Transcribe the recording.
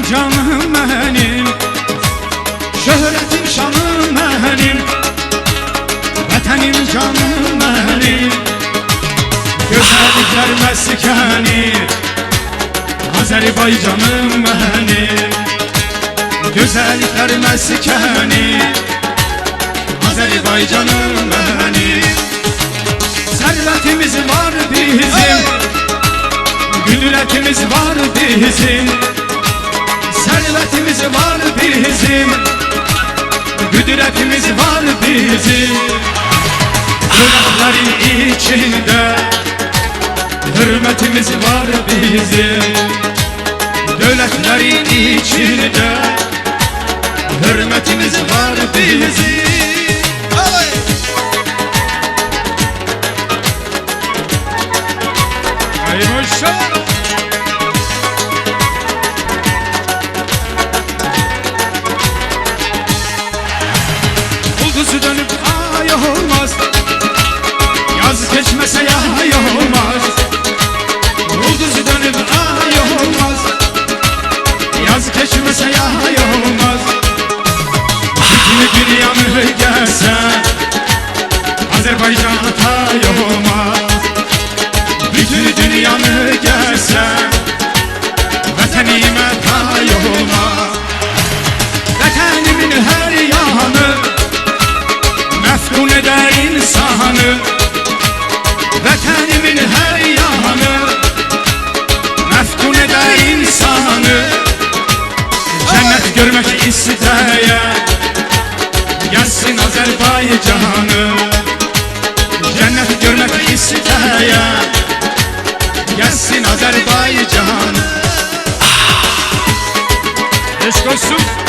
canım benim, şöhretim şanım benim, vatanım canım benim. Güzellikler meskeni Azerbaycanım benim, güzellikler meskeni Azerbaycanım benim. Servetimiz var bizim, güdületimiz var bizim. Servetimiz var bizim, güdületimiz var bizim. Dövletlerin içinde hürmetimiz var bizim. Dövletlerin içinde hürmetimiz var bizim. Ay maşallah. Bulduzu dönüp ay olmaz, yaz geçmese yay olmaz. Bulduzu dönüp ay olmaz, yaz geçmese yay olmaz. Bütün dünyanı gelse Azerbaycan tay olmaz. Bütün dünyanı gelse vatanime tay olmaz. Vatanimin her yanı meftun eder insanı. Vatanimin her yanı meftun eder insanı. Cennet görmek isteyen gelsin Azerbaycan'ı. Cennet görmek isteyen gelsin Azerbaycan'ı. Eşk olsun.